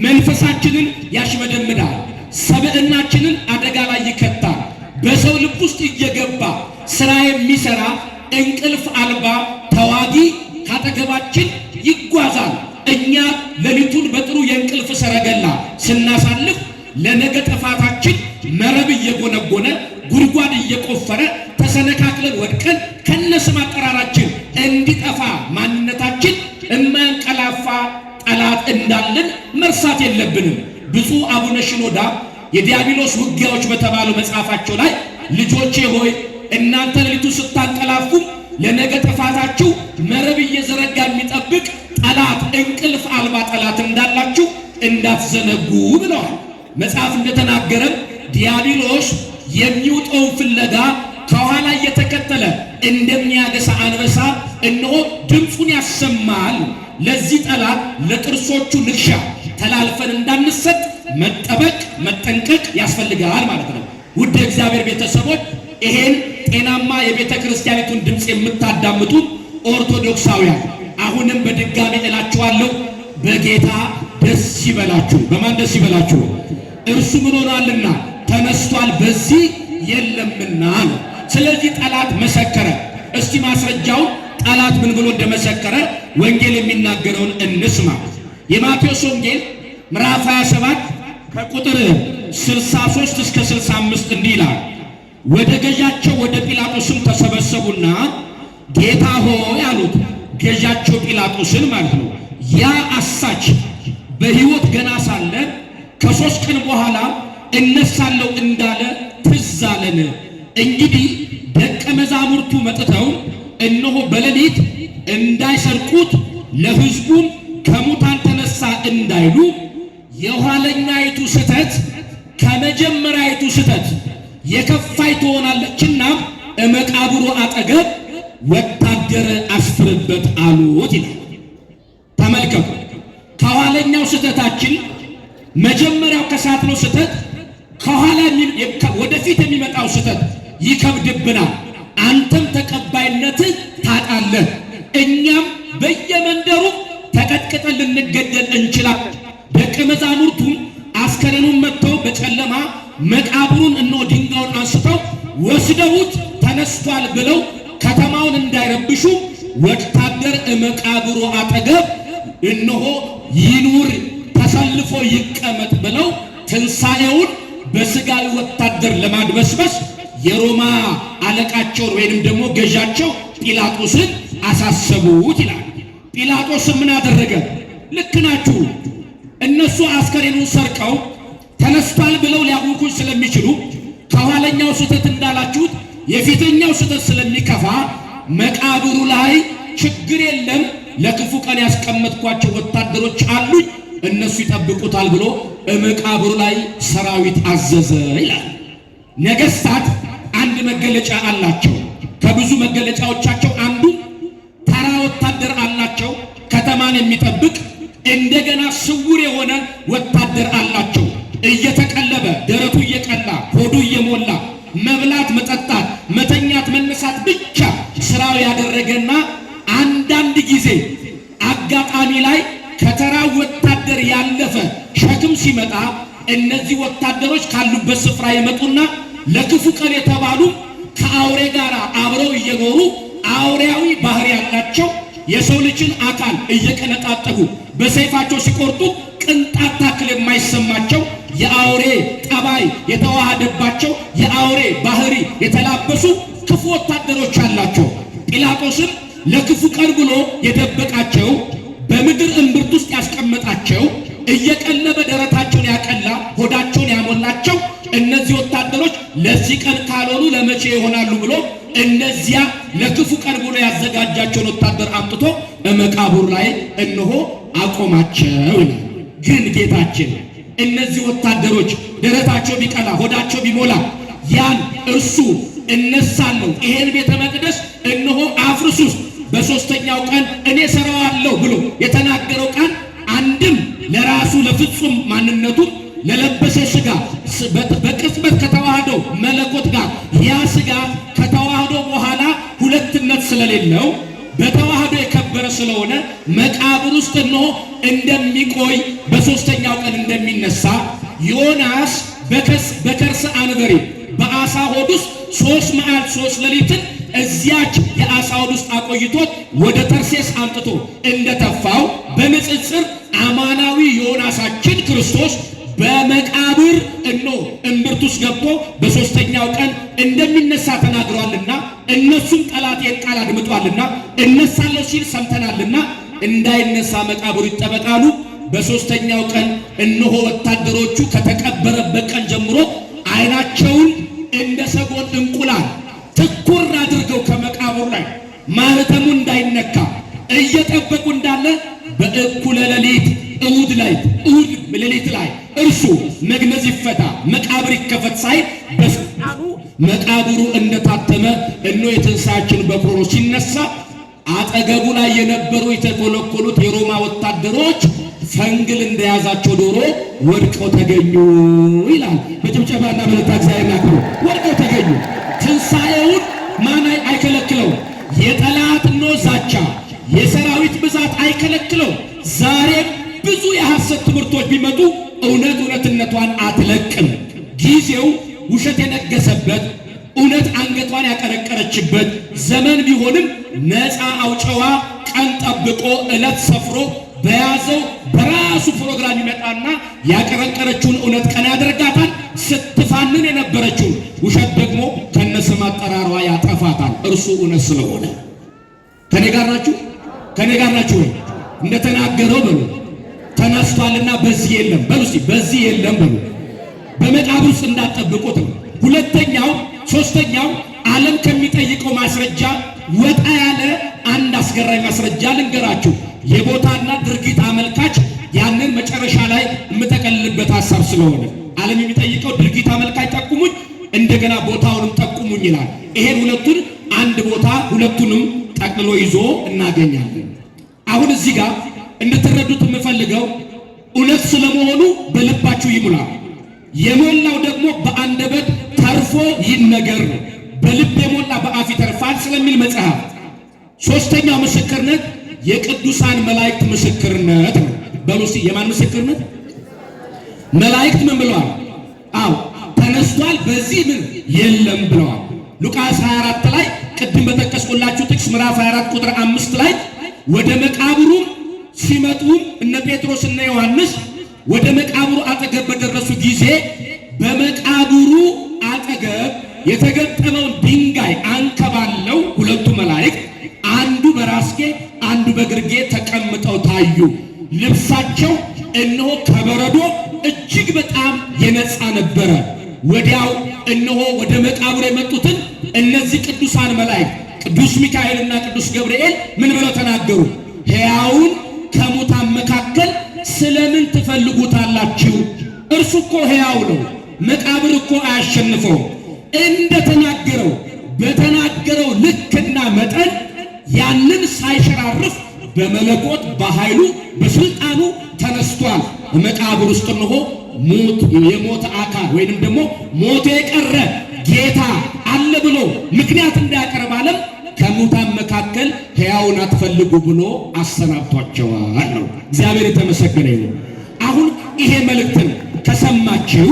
መንፈሳችንን ያሽመደምዳል፣ ሰብዕናችንን አደጋ ላይ ይከታል። በሰው ልብ ውስጥ እየገባ ስራ የሚሰራ እንቅልፍ አልባ ተዋጊ ካጠገባችን ይጓዛል። እኛ ሌሊቱን በጥሩ የእንቅልፍ ሰረገላ ስናሳልፍ ለነገ ጥፋታችን መረብ እየጎነጎነ ጉድጓድ እየቆፈረ ተሰነካክለን ወድቀን ከነስም አጠራራችን እንዲጠፋ ማንነታችን የማያንቀላፋ ጠላት እንዳለን መርሳት የለብንም። ብፁዕ አቡነ ሽኖዳ የዲያብሎስ ውጊያዎች በተባለው መጽሐፋቸው ላይ ልጆቼ ሆይ እናንተ ሌሊቱ ስታንቀላፉ ለነገ ጥፋታችሁ መረብ እየዘረጋ የሚጠብቅ ጠላት፣ እንቅልፍ አልባ ጠላት እንዳላችሁ እንዳትዘነጉ ብለዋል። መጽሐፍ እንደተናገረን ዲያብሎስ የሚውጠውን ፍለጋ ከኋላ እየተከተለ እንደሚያገሳ አንበሳ እነሆ ድምፁን ያሰማል። ለዚህ ጠላት ለጥርሶቹ ንክሻ ተላልፈን እንዳንሰጥ መጠበቅ መጠንቀቅ ያስፈልጋል ማለት ነው። ውድ እግዚአብሔር ቤተሰቦች ይሄን ጤናማ የቤተ ክርስቲያኒቱን ድምፅ የምታዳምጡ ኦርቶዶክሳውያን አሁንም በድጋሚ እላችኋለሁ በጌታ ደስ ይበላችሁ። በማን ደስ ይበላችሁ? እርሱ ምን ሆኗልና ተነስቷል፣ በዚህ የለምና ነው። ስለዚህ ጠላት መሰከረ። እስቲ ማስረጃውን ጠላት ምን ብሎ እንደመሰከረ ወንጌል የሚናገረውን እንስማ። የማቴዎስ ወንጌል ምዕራፍ 27 ከቁጥር 63 እስከ 65 እንዲህ ይላል። ወደ ገዣቸው ወደ ጲላጦስም ተሰበሰቡና ጌታ ሆይ አሉት። ገዣቸው ጲላጦስን ማለት ነው። ያ አሳች በሕይወት ገና ሳለ ከ3 ቀን በኋላ እነሳለሁ እንዳለ ትዝ አለን። እንግዲህ ደቀ መዛሙርቱ መጥተው እነሆ በሌሊት እንዳይሰርቁት ለሕዝቡም ከሙታን ተነሳ እንዳይሉ የኋለኛይቱ ስህተት ከመጀመሪያይቱ ስህተት የከፋይ ትሆናለችና መቃብሩ አጠገብ ወታደር አስፍርበት አሉት ይላል። ተመልከቱ፣ ከኋለኛው ስህተታችን መጀመሪያው ከሳትነው ስህተት ከኋላ ወደፊት የሚመጣው ስህተት ይከብድብናል። አንተም ተቀባይነትህ ታጣለህ። እኛም በየመንደሩ ተቀጥቅጠን ልንገደል እንችላለን። ደቀ መዛሙርቱም አስከሬኑን መጥተው በጨለማ መቃብሩን እነሆ ድንጋዩን አንስተው ወስደውት ተነስቷል ብለው ከተማውን እንዳይረብሹ ወታደር መቃብሩ አጠገብ እነሆ ይኑር ተሰልፎ ይቀመጥ ብለው ትንሣኤውን በስጋዊ ወታደር ለማድበስበስ የሮማ አለቃቸውን ወይንም ደግሞ ገዣቸው ጲላጦስን አሳሰቡት ይላል። ጲላጦስ ምን አደረገ? ልክ ናችሁ፣ እነሱ አስከሬኑን ሰርቀው ተነስቷል ብለው ሊያውኩኝ ስለሚችሉ ከኋለኛው ስህተት እንዳላችሁት የፊተኛው ስህተት ስለሚከፋ መቃብሩ ላይ ችግር የለም ለክፉ ቀን ያስቀመጥኳቸው ወታደሮች አሉኝ እነሱ ይጠብቁታል ብሎ መቃብሩ ላይ ሰራዊት አዘዘ ይላል። ነገስታት አንድ መገለጫ አላቸው። ከብዙ መገለጫዎቻቸው አንዱ ተራ ወታደር አላቸው፣ ከተማን የሚጠብቅ እንደገና ስውር የሆነ ወታደር አላቸው። እየተቀለበ ደረቱ እየቀላ ሆዱ እየሞላ መብላት፣ መጠጣት፣ መተኛት፣ መነሳት ብቻ ስራው ያደረገና አንዳንድ ጊዜ አጋጣሚ ላይ ከተራ ወታደር ያለፈ ሸክም ሲመጣ እነዚህ ወታደሮች ካሉበት ስፍራ ይመጡና ለክፉ ቀን የተባሉ ከአውሬ ጋር አብረው እየኖሩ አውሬያዊ ባህሪ ያላቸው የሰው ልጅን አካል እየቀነጣጠቡ በሰይፋቸው ሲቆርጡ ቅንጣት ታክል የማይሰማቸው የአውሬ ጠባይ የተዋሃደባቸው የአውሬ ባህሪ የተላበሱ ክፉ ወታደሮች አላቸው። ጲላጦስም ለክፉ ቀን ብሎ የደበቃቸው በምድር እምብርት ውስጥ ያስቀመጣቸው እየቀለበ ደረታቸውን ያቀላ ሆዳቸውን ያሞላቸው እነዚህ ወታደሮች ለዚህ ቀን ካልሆኑ ለመቼ ይሆናሉ ብሎ እነዚያ ለክፉ ቀን ብሎ ያዘጋጃቸውን ወታደር አምጥቶ በመቃብሩ ላይ እነሆ አቆማቸው። ግን ጌታችን እነዚህ ወታደሮች ደረታቸው ቢቀላ ሆዳቸው ቢሞላ ያን እርሱ እነሳለሁ ይሄን ቤተ መቅደስ እነሆ አፍርሱስ በሶስተኛው ቀን እኔ ሰራዋለሁ ብሎ የተናገረው ቃል አንድም ለራሱ ለፍጹም ማንነቱ ለለበሰ ስጋ በቅጽበት ከተዋህደው መለኮት ጋር ያ ስጋ ከተዋህዶ በኋላ ሁለትነት ስለሌለው በተዋህዶ የከበረ ስለሆነ መቃብር ውስጥ እነሆ እንደሚቆይ በሶስተኛው ቀን እንደሚነሳ ዮናስ በከርሰ አንበሪ በአሳ ሆድ ውስጥ 3 መዓልት 3 ሌሊትን እዚያች የአሳ ሆድ ውስጥ አቆይቶት ወደ ተርሴስ አምጥቶ እንደተፋው በንጽጽር አማናዊ ዮናሳችን ክርስቶስ በመቃብር እምብርት ውስጥ ገብቶ በሶስተኛው ቀን እንደሚነሳ ተናግሯልና እነሱም ጠላቴን ቃል አድምጧልና እነሳለሁ ሲል ሰምተናልና እንዳይነሳ መቃብሩ ይጠበቃሉ። በሶስተኛው ቀን እነሆ ወታደሮቹ ከተቀበረበት ቀን ጀምሮ አይናቸውን እንደ ሰጎን እንቁላል ትኩር አድርገው ከመቃብሩ ላይ ማህተሙ እንዳይነካ እየጠበቁ እንዳለ በእኩለ ሌሊት እሑድ ሌሊት ላይ እርሱ መግነዝ ይፈታ መቃብር ይከፈት ሳይል በስልጣኑ መቃብሩ እንደታተመ እነሆ የትንሣኤያችን በኩር ሆኖ ሲነሳ አጠገቡ ላይ የነበሩ የተኮለኮሉት የሮማ ወታደሮች ፈንግል እንደያዛቸው ዶሮ ወድቀው ተገኙ ይላል። በጭብጨባና በእልልታ እግዚአብሔርን አክብሩ። ወድቀው ተገኙ። ትንሣኤውን ማን አይከለክለው? የጠላት ዛቻ፣ የሰራዊት ብዛት አይከለክለው። ዛሬም ብዙ የሐሰት ትምህርቶች ቢመጡ እውነትነቷን አትለቅም። ጊዜው ውሸት የነገሰበት እውነት አንገቷን ያቀረቀረችበት ዘመን ቢሆንም ነፃ አውጪዋ ቀን ጠብቆ ዕለት ሰፍሮ በያዘው በራሱ ፕሮግራም ይመጣና ያቀረቀረችውን እውነት ቀን ያደርጋታል። ስትፋንን የነበረችውን ውሸት ደግሞ ከነስም አጠራሯ ያጠፋታል። እርሱ እውነት ስለሆነ ከኔ ጋር ናችሁ ወይ? እንደተናገረው በሉ ተነስቷልና በዚህ የለም በሉ። እስቲ በዚህ የለም በሉ። በመቃብር ውስጥ እንዳትጠብቁት ነው። ሶስተኛው ዓለም ከሚጠይቀው ማስረጃ ወጣ ያለ አንድ አስገራሚ ማስረጃ ልንገራችሁ። የቦታና ድርጊት አመልካች ያንን መጨረሻ ላይ የምጠቀልልበት ሐሳብ ስለሆነ ዓለም የሚጠይቀው ድርጊት አመልካች ጠቁሙኝ፣ እንደገና ቦታውንም ጠቁሙኝ ይላል። ይሄን ሁለቱን አንድ ቦታ ሁለቱንም ጠቅልሎ ይዞ እናገኛለን። አሁን እዚህ ጋር እንድትረዱት የምፈልገው እውነት ስለመሆኑ በልባችሁ ይሙላ። የሞላው ደግሞ በአንደበት ተርፎ ይነገር ነው። በልብ የሞላ በአፍ ይተርፋል ስለሚል መጽሐፍ። ሶስተኛው ምስክርነት የቅዱሳን መላእክት ምስክርነት ነው። በሉሲ የማን ምስክርነት? መላእክት ምን ብለዋል? ተነስቷል በዚህ ምን የለም ብለዋል። ሉቃስ 24 ላይ ቅድም በጠቀስኩላችሁ ጥቅስ ምዕራፍ 24 ቁጥር 5 ላይ ወደ መቃብሩ ሲመጡም እነ ጴጥሮስ እና ዮሐንስ ወደ መቃብሩ አጠገብ በደረሱ ጊዜ በመቃብሩ አጠገብ የተገጠመውን ድንጋይ አንከባለው ሁለቱ መላእክት አንዱ በራስጌ አንዱ በግርጌ ተቀምጠው ታዩ። ልብሳቸው እነሆ ከበረዶ እጅግ በጣም የነጻ ነበረ። ወዲያው እነሆ ወደ መቃብሩ የመጡትን እነዚህ ቅዱሳን መላእክት ቅዱስ ሚካኤልና ቅዱስ ገብርኤል ምን ብለው ተናገሩ? ሕያውን ከሙታን መካከል ስለምን ትፈልጉታላችሁ? እርሱ እኮ ሕያው ነው፣ መቃብር እኮ አያሸንፈው። እንደተናገረው በተናገረው ልክና መጠን ያንን ሳይሸራርፍ በመለኮት በኃይሉ በስልጣኑ ተነስቷል። መቃብር ውስጥ እነሆ የሞተ አካል ወይንም ደግሞ ሞቶ የቀረ ጌታ አለ ብሎ ምክንያት እንዳያቀርብ ዓለም ከሙታን መካከል ሕያውን አትፈልጉ ብሎ አሰናብቷቸዋል ነው። እግዚአብሔር የተመሰገነ ይሁን። አሁን ይሄ መልእክትን ከሰማችሁ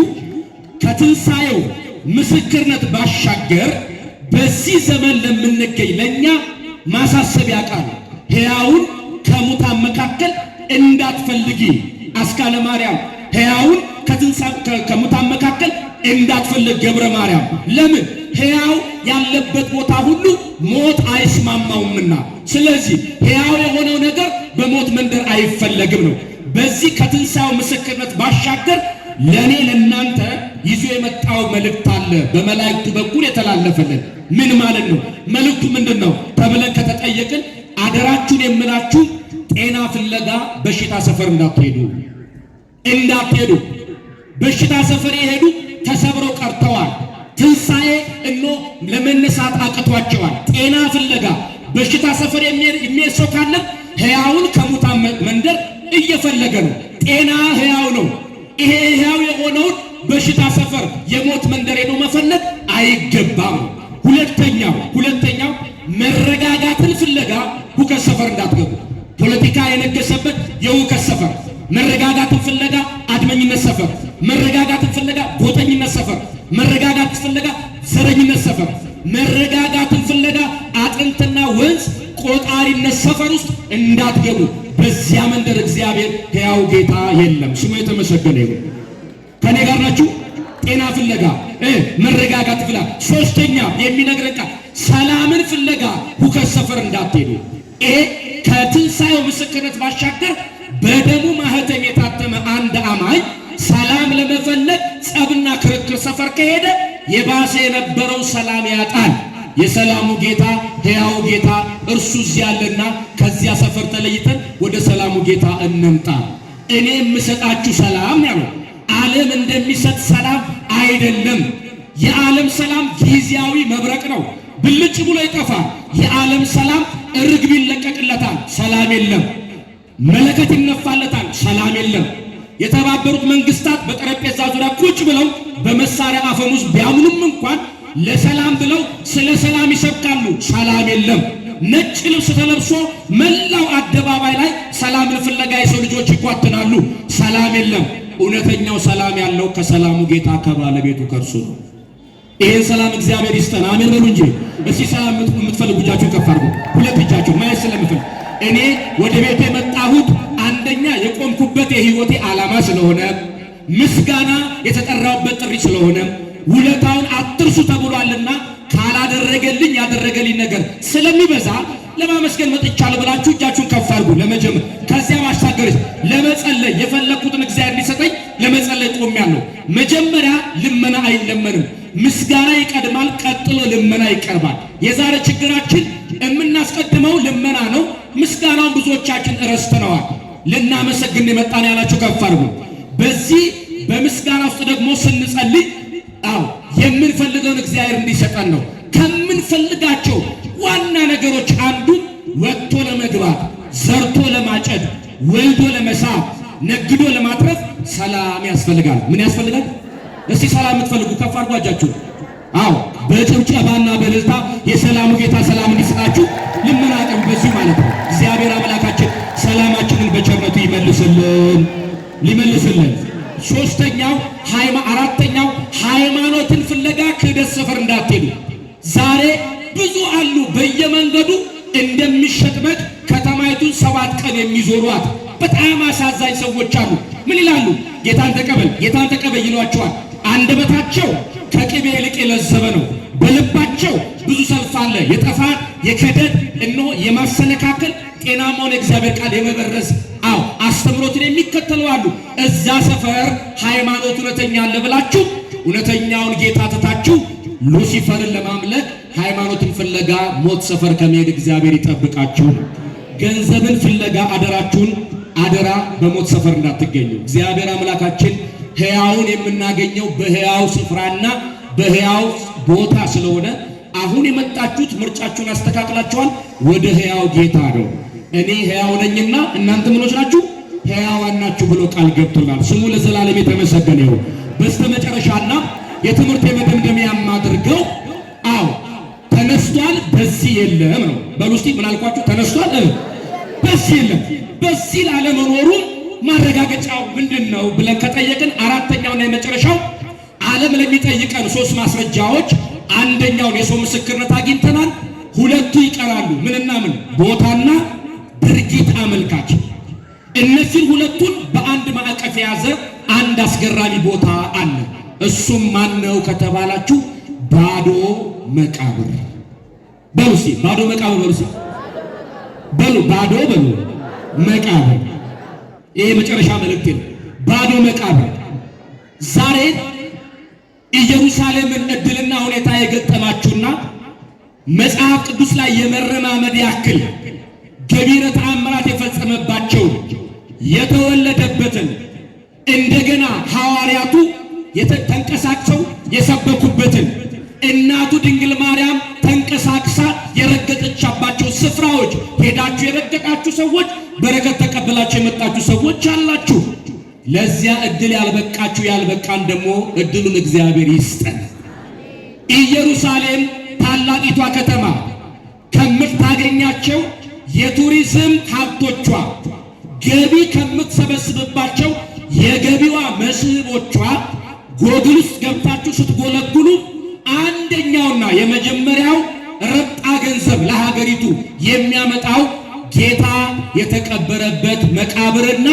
ከትንሣኤው ምስክርነት ባሻገር በዚህ ዘመን ለምንገኝ ለእኛ ማሳሰቢያ ቃል ሕያውን ከሙታን መካከል እንዳትፈልጊ አስካለ ማርያም ሕያውን ከሙታን መካከል እንዳትፈልግ ገብረ ማርያም። ለምን? ሕያው ያለበት ቦታ ሁሉ ሞት አይስማማውምና። ስለዚህ ሕያው የሆነው ነገር በሞት መንደር አይፈለግም ነው። በዚህ ከትንሣኤው ምስክርነት ባሻገር ለኔ ለናንተ ይዞ የመጣው መልእክት አለ፣ በመላእክቱ በኩል የተላለፈልን። ምን ማለት ነው? መልእክቱ ምንድነው ተብለን ከተጠየቅን አደራችሁን የምላችሁ ጤና ፍለጋ በሽታ ሰፈር እንዳትሄዱ። በሽታ ሰፈር የሄዱ ተሰብረው ቀርተዋል። ትንሣኤ ለመነሳት አቅቷቸዋል። ጤና ፍለጋ በሽታ ሰፈር የሚሄድ ሰው ካለ ሕያውን ከሙታን መንደር እየፈለገ ነው። ጤና ሕያው ነው። ይሄ ሕያው የሆነውን በሽታ ሰፈር የሞት መንደር ሄዶ መፈለግ አይገባም። ሁለተኛው መረጋጋትን ፍለጋ ሁከት ሰፈር እንዳትገቡ። ፖለቲካ የነገሰበት የሁከት ሰፈር፣ መረጋጋትን ፍለጋ አድመኝነት ሰፈር፣ መረጋጋትን ፍለጋ ጎጠኝነት ሰፈር፣ መረጋጋትን ፍለጋ ዘረኝነት ሰፈር፣ መረጋጋትን ፍለጋ አጥንትና ወንዝ ቆጣሪነት ሰፈር ውስጥ እንዳትገቡ። በዚያ መንደር እግዚአብሔር ሕያው ጌታ የለም። ስሙ የተመሰገነ ይሁን። ከኔ ጋር ናችሁ? ጤና ፍለጋ መረጋጋት ፍለጋ። ሶስተኛ የሚነግረን ቃል ሰላምን ፍለጋ ሁከት ሰፈር እንዳትሄዱ። ይሄ ከትንሣኤው ምስክርነት ባሻገር በደሙ ማህተም የታተመ አንድ አማኝ ሰላም ለመፈለግ ጸብና ክርክር ሰፈር ከሄደ የባሰ የነበረው ሰላም ያጣል። የሰላሙ ጌታ ሕያው ጌታ እርሱ እዚህ ያለና ከዚያ ሰፈር ተለይተን ወደ ሰላሙ ጌታ እንምጣ። እኔ የምሰጣችሁ ሰላም ያለው ዓለም እንደሚሰጥ ሰላም አይደለም። የዓለም ሰላም ጊዜያዊ መብረቅ ነው፣ ብልጭ ብሎ ይጠፋል። የዓለም ሰላም ርግብ ይለቀቅለታል፣ ሰላም የለም። መለከት ይነፋለታል፣ ሰላም የለም። የተባበሩት መንግስታት በጠረጴዛ ዙሪያ ቁጭ ብለው በመሳሪያ አፈሙዝ ቢያምኑም እንኳን ለሰላም ብለው ስለ ሰላም ይሰብካሉ፣ ሰላም የለም። ነጭ ልብስ ተለብሶ መላው አደባባይ ላይ ሰላምን ፍለጋ የሰው ልጆች ይኳትናሉ፣ ሰላም የለም። እውነተኛው ሰላም ያለው ከሰላሙ ጌታ ከባለቤቱ ከእርሱ ነው። ይህን ሰላም እግዚአብሔር ይስጠን፣ አሜን በሉ እንጂ። እስቲ ሰላም የምትፈልጉ እጃችሁን ከፍ አድርጉ፣ ሁለት እጃችሁ ማየት ስለምፈልግ እኔ ወደ ቤት የመጣሁት አንደኛ የቆምኩበት የህይወቴ ዓላማ ስለሆነ፣ ምስጋና የተጠራውበት ጥሪ ስለሆነ፣ ውለታውን አትርሱ ተብሏልና ካላደረገልኝ ያደረገልኝ ነገር ስለሚበዛ ለማመስገን መጥቻለሁ ብላችሁ እጃችሁን ከፍ አድርጉ። ለመጀመር ከዚያ ባሻገር ለመጸለይ የፈለኩትን እግዚአብሔር እንዲሰጠኝ ለመጸለይ ቆሜያለሁ። መጀመሪያ ልመና አይለመንም፣ ምስጋና ይቀድማል፣ ቀጥሎ ልመና ይቀርባል። የዛሬ ችግራችን የምናስቀድመው ልመና ነው። ምስጋናውን ብዙዎቻችን ረስተነዋል። ልናመሰግን የመጣን ያላችሁ ከፍ አድርጉ። በዚህ በምስጋና ውስጥ ደግሞ ስንጸልይ የምንፈልገውን እግዚአብሔር እንዲሰጠን ነው። ከምንፈልጋቸው ዋና ነገሮች አንዱ ወጥቶ ለመግባት፣ ዘርቶ ለማጨድ፣ ወልዶ ለመሳብ፣ ነግዶ ለማትረፍ ሰላም ያስፈልጋል። ምን ያስፈልጋል? እስቲ ሰላም የምትፈልጉ ከፍ አድርጉ እጃችሁ። በጭብጨባና በእልልታ የሰላሙ ጌታ ሰላም እንዲሰጣችሁ ልመና አቅም በዚህ ማለት ነው። እግዚአብሔር አምላካችን ሰላማችንን በቸርነቱ ሊመልስልን። አራተኛው ሃይማኖትን ፍለጋ ክህደት ሰፈር እንዳትሄዱ። ዛሬ ብዙ አሉ በየመንገዱ እንደሚሸጥ በግ ከተማይቱን 7 ቀን የሚዞሯት በጣም አሳዛኝ ሰዎች አሉ። ምን ይላሉ? ጌታን ተቀበል ይሏቸዋል። አንደበታቸው ከቅቤ ይልቅ የለዘበ ነው። በልባቸው ብዙ ሰልፍ አለ፣ የጥፋት የክህደት የማሰነካከል ጤናማውን የእግዚአብሔር ቃል የመበረዝ አስተምሮትን የሚከተሉ አሉ። እዛ ሰፈር ሃይማኖት እውነተኛ አለ ብላችሁ እውነተኛውን ጌታ ትታችሁ ሉሲፈርን ለማምለክ ሃይማኖትን ፍለጋ ሞት ሰፈር ከመሄድ እግዚአብሔር ይጠብቃችሁ። ገንዘብን ፍለጋ አደራ በሞት ሰፈር እንዳትገኙ። እግዚአብሔር አምላካችን ሕያውን የምናገኘው በሕያው ስፍራና በሕያው ቦታ ስለሆነ አሁን የመጣችሁት ምርጫችሁን አስተካክላችኋል፣ ወደ ሕያው ጌታ ነው። እኔ ሕያው ነኝና እናንተ ምኖች ናችሁ? ሕያዋን ናችሁ ብሎ ቃል ገብቶናል። ስሙ ለዘላለም የተመሰገነ ይሁን። በስተመጨረሻና የትምህርት የመደምደሚያ አድርገው ተነስቷል በዚህ የለም ነው። በሉ እስቲ ምን አልኳችሁ? ተነስቷል በዚህ የለም። በዚህ ላለመኖሩ ማረጋገጫው ምንድነው ብለን ከጠየቅን አራተኛውና የመጨረሻው ዓለም ለሚጠይቀን 3 ማስረጃዎች፣ አንደኛውን የሰው ምስክርነት አግኝተናል። 2 ይቀራሉ። ምንና ምን? ቦታና ድርጊት አመልካች። እነዚህ 2ቱን በአንድ ማዕቀፍ የያዘ አንድ አስገራሚ ቦታ አለ። እሱም ማነው ከተባላችሁ ባዶ መቃብር። በሉሲ ባዶ መቃብር በሉ ባዶ መቃብር። ይሄ መጨረሻ መልእክት ነው። ባዶ መቃብር። ዛሬ ኢየሩሳሌምን እድልና ሁኔታ የገጠማችሁና መጽሐፍ ቅዱስ ላይ የመረማመድ ያክል ገቢረ ተአምራት የፈጸመባቸው የተወለደበትን እንደገና ሐዋርያቱ ተንቀሳቅሰው የሰበኩበትን እናቱ ድንግል ማርያም ተንቀሳቅሳ የረገጠቻባቸው ስፍራዎች ሄዳችሁ የረገጣችሁ ሰዎች፣ በረከት ተቀበላችሁ የመጣችሁ ሰዎች አላችሁ። ለዚያ እድል ያልበቃን ደግሞ እድሉን እግዚአብሔር ይስጠን። ኢየሩሳሌም ታላቂቷ ከተማ ከምታገኛቸው የቱሪዝም ሀብቶቿ፣ ገቢ ከምትሰበስብባቸው የገቢዋ መስህቦቿ ጎግል ውስጥ ገብታችሁ ስትጎለጉሉ አንደኛውና የመጀመሪያው ረብጣ ገንዘብ ለሀገሪቱ የሚያመጣው ጌታ የተቀበረበት መቃብርና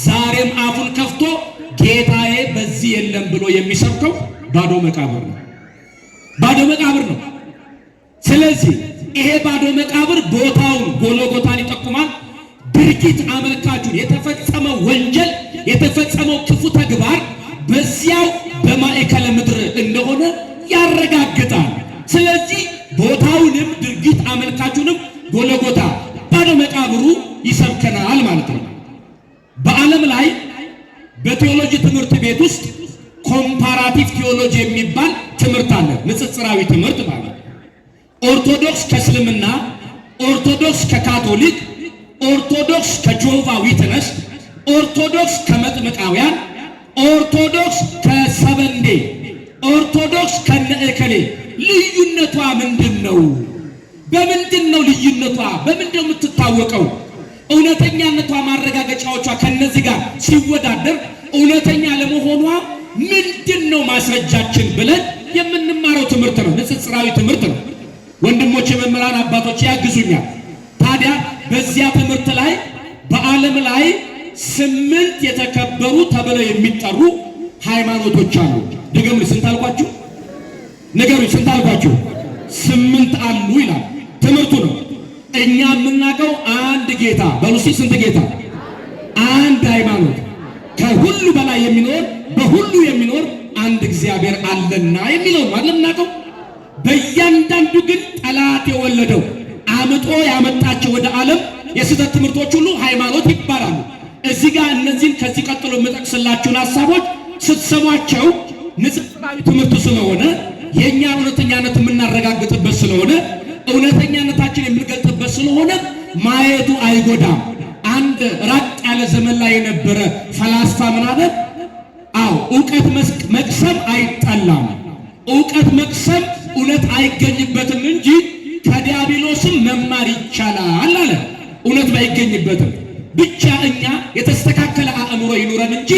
ዛሬም አፉን ከፍቶ ጌታዬ በዚህ የለም ብሎ የሚሰብከው ባዶ መቃብር ነው። ባዶ መቃብር ነው። ስለዚህ ይሄ ባዶ መቃብር ቦታውን ጎልጎታን ይጠቁማል። ድርጊት አመልካቹን የተፈጸመው ወንጀል የተፈጸመው ክፉ ተግባር በዚያው በማዕከለ ምድር እንደሆነ ያረጋግጣል። ስለዚህ ቦታውንም ድርጊት አመልካቹንም ጎለጎታ ባዶ መቃብሩ ይሰብከናል ማለት ነው። በዓለም ላይ በቴዎሎጂ ትምህርት ቤት ውስጥ ኮምፓራቲቭ ቴዎሎጂ የሚባል ትምህርት አለ። ንጽጽራዊ ትምህርት ማለት ኦርቶዶክስ ከእስልምና፣ ኦርቶዶክስ ከካቶሊክ፣ ኦርቶዶክስ ከጆቫ ዊትነስ፣ ኦርቶዶክስ ከመጥምቃውያን፣ ኦርቶዶክስ ከሰበንዴ፣ ኦርቶዶክስ ከነእከሌ ልዩነቷ ምንድን ነው? በምንድን ነው ልዩነቷ? በምንድን ነው የምትታወቀው? እውነተኛነቷ ማረጋገጫዎቿ ከነዚህ ጋር ሲወዳደር እውነተኛ ለመሆኗ ምንድን ነው ማስረጃችን ብለን የምንማረው ትምህርት ነው። ንጽጽራዊ ትምህርት ነው። ወንድሞቼ፣ መምህራን፣ አባቶቼ ያግዙኛል። ታዲያ በዚያ ትምህርት ላይ በዓለም ላይ 8 የተከበሩ ተብለው የሚጠሩ ሃይማኖቶች አሉ። ድገሙልኝ፣ ስንት አልኳችሁ? ንገሩኝ፣ ስንት አልኳችሁ? 8 አሉ ይላል ትምህርቱ ነው። እኛ የምናውቀው አንድ ጌታ በሉ እስኪ፣ ስንት ጌታ? አንድ ሃይማኖት፣ ከሁሉ በላይ የሚኖር በሁሉ የሚኖር አንድ እግዚአብሔር አለና የሚለው ነው የምናውቀው። በእያንዳንዱ ግን ጠላት የወለደው አምጦ ያመጣቸው ወደ ዓለም የስህተት ትምህርቶች ሁሉ ሃይማኖት ይባላሉ። እዚህ ጋር እነዚህን ከዚህ ቀጥሎ የምጠቅስላችሁን ሐሳቦች ስትሰሟቸው ንጽጽራዊ ትምህርት ስለሆነ የእኛ እውነተኛነት የምናረጋግጥበት ስለሆነ እውነተኛነታችን የምንገልጥበት ስለሆነ ማየቱ አይጎዳም። አንድ ራቅ ያለ ዘመን ላይ የነበረ ፈላስፋ ምን አለ? አዎ እውቀት መቅሰም አይጠላም፣ እውቀት መቅሰም እውነት አይገኝበትም እንጂ ከዲያብሎስም መማር ይቻላል አለ። እውነት ባይገኝበትም ብቻ እኛ የተስተካከለ አእምሮ ይኑረን እንጂ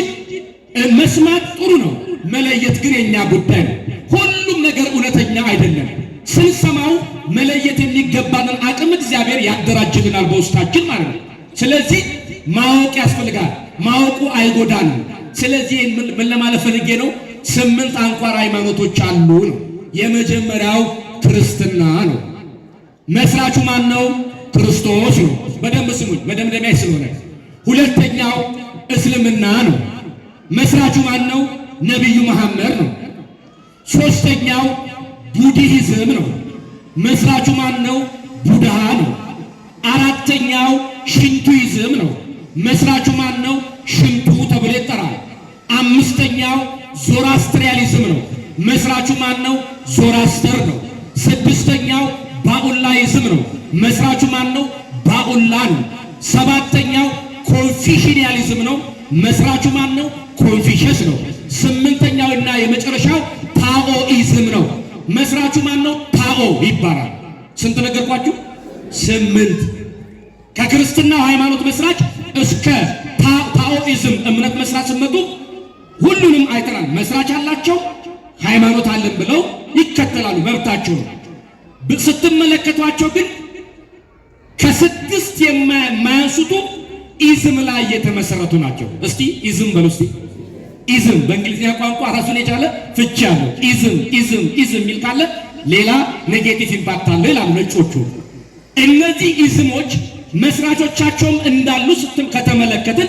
መስማት ጥሩ ነው፣ መለየት ግን የኛ ጉዳይ ነው። ሁሉም ነገር እውነተኛ አይደለም። ስንሰማው መለየት የሚገባንን አቅም እግዚአብሔር ያደራጅልናል በውስጣችን ማለት ነው። ስለዚህ ማወቅ ያስፈልጋል። ማወቁ አይጎዳንም። ስለዚህ ምን ለማለት ፈልጌ ነው? 8 አንኳር ሃይማኖቶች አሉ ነው። የመጀመሪያው ክርስትና ነው። መስራቹ ማን ነው? ክርስቶስ ነው። በደንብ ስሙኝ፣ መደምደሚያ ስለሆነ። ሁለተኛው እስልምና ነው። መስራቹ ማን ነው? ነቢዩ መሐመድ ነው። ሶስተኛው ቡድሂዝም ነው። መስራቹ ማን ነው? ቡድሃ ነው። አራተኛው ሽንቱይዝም ነው። መስራቹ ማን ነው? ሽንቱ ተብሎ ይጠራል። አምስተኛው ዞራስትሪያሊዝም ነው። መስራቹ ማን ነው? ዞራስተር ነው። ስድስተኛው ባኡላይዝም ነው። መስራቹ ማን ነው? ባኡላ ነው። ሰባተኛው ኮንፊሽኒያሊዝም ነው። መስራቹ ማን ነው? ኮንፊሸስ ነው። ስምንተኛውና የመጨረሻው ታኦኢዝም ነው። መስራቹ ማን ነው? ታኦ ይባላል። ስንት ነገርኳችሁ? 8። ከክርስትናው ሃይማኖት መስራች እስከ ታኦኢዝም እምነት መስራች ስመጡ ሁሉንም አይተናል። መስራች አላቸው፣ ሃይማኖት አለን ብለው ይከተላሉ፣ መብታቸው ነው። ስትመለከቷቸው ግን ከ6 የማያንሱቱ ኢዝም ላይ የተመሰረቱ ናቸው። እስቲ ኢዝም በሉ እስቲ። ኢዝም በእንግሊዝኛ ቋንቋ ራሱን የቻለ ፍቺ አለው። ኢዝም የሚል ካለ ሌላ ኔጌቲቭ ኢምፓክት አለ ይላሉ ነጮቹ። እነዚህ ኢዝሞች መስራቾቻቸውም እንዳሉ ከተመለከትን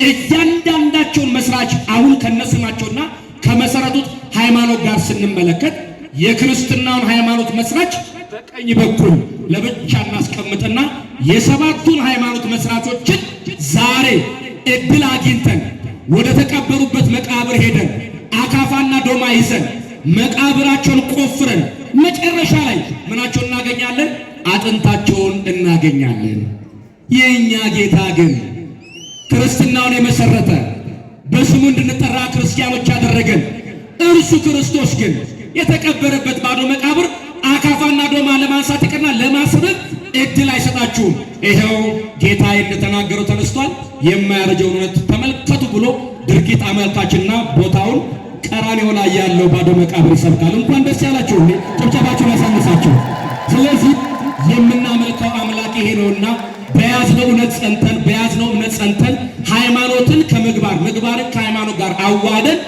እያንዳንዳቸውን መስራች አሁን ከነስማቸውና ከመሰረቱት ሃይማኖት ጋር ስንመለከት የክርስትናውን ሃይማኖት መስራች በቀኝ በኩል ለብቻ እናስቀምጥና የ7ቱን ሃይማኖት መስራቾችን ዛሬ እድል አግኝተን ወደ ተቀበሩበት መቃብር ሄደን አካፋና ዶማ ይዘን መቃብራቸውን ቆፍረን መጨረሻ ላይ ምናቸውን እናገኛለን? አጥንታቸውን እናገኛለን። የእኛ ጌታ ግን ክርስትናውን የመሰረተ በስሙ እንድንጠራ ክርስቲያኖች ያደረገን እርሱ ክርስቶስ ግን የተቀበረበት ባዶ መቃብር አካፋና ዶማ ለማንሳት ይቅርና ለማስረብ እድል አይሰጣችሁም። ይኸው ጌታ እንደተናገረው ተነስቷል፣ የማያረጀውን እውነት ተመልከቱ ብሎ ድርጊት አመልካችና ቦታውን ቀራንዮ ላይ ያለው ባዶ መቃብር ይሰብካል። እንኳን ደስ ያላችሁ፣ ጭብጨባችሁን ያሳነሳችሁ። ስለዚህ የምናመልከው አምላክ ይሄ ነውና በያዝነው እምነት ጸንተን ሃይማኖትን ከምግባር ምግባርን ከሃይማኖት ጋር አዋደን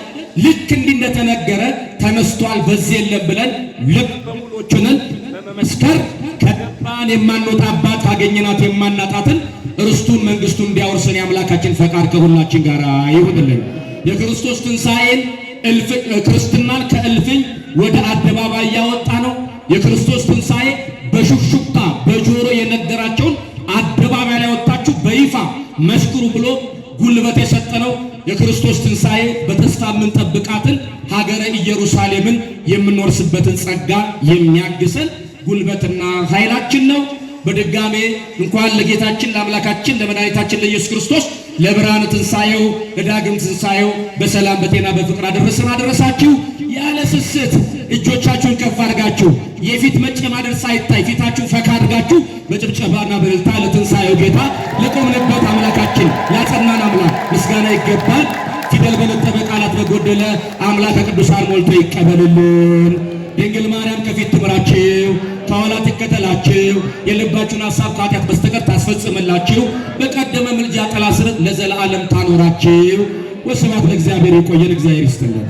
ልክ እንዲህ እንደተነገረ ተነስቷል በዚህ የለም ብለን ልብ በሙሉዎቹንን በመመስከር ከገባን የማንወጣባት ካገኘናት የማናጣትን ርስቱን መንግስቱን እንዲያወርሰን የአምላካችን ፈቃድ ከሁላችን ጋር ይሁንልን። የክርስቶስ ትንሣኤን ክርስትናን ከእልፍኝ ወደ አደባባይ ያወጣ ነው። የክርስቶስ ትንሣኤ በሹክሹክታ በጆሮ የነገራቸውን አደባባይ ላይ ወጣችሁ በይፋ መስክሩ ብሎ ጉልበት የሰጠነው የክርስቶስ ትንሣኤ በተስፋ የምንጠብቃትን ሀገረ ኢየሩሳሌምን የምንወርስበትን ጸጋ የሚያግሰን ጉልበትና ኃይላችን ነው። በድጋሜ እንኳን ለጌታችን ለአምላካችን ለመድኃኒታችን ለኢየሱስ ክርስቶስ ለብርሃነ ትንሣኤው ለዳግም ትንሣኤው በሰላም በጤና በፍቅር አደረሳችሁ። ያለ ስስት እጆቻችሁን ከፍ አድርጋችሁ የፊት መጨማደር ሳይታይ ፊታችሁን ፈካ አድርጋችሁ በጭብጨባና በእልልታ ለትንሣኤው ጌታ ለቆምንበት አምላካችን ላጸናን አምላክ ምስጋና ይገባል። ፊደል በነጠበ ቃላት በጎደለ አምላከ ቅዱሳን ሞልቶ ይቀበልልን። ድንግል ማርያም ከፊት ትምራችሁ፣ ከኋላ ትከተላችሁ፣ የልባችሁን ሐሳብ ከኃጢአት በስተቀር ታስፈጽምላችሁ፣ በቀደመ ምልጃ ጥላ ስር ለዘላለም ታኖራችሁ። ወስብሐት ለእግዚአብሔር። ይቆየን። እግዚአብሔር ይስጥልን።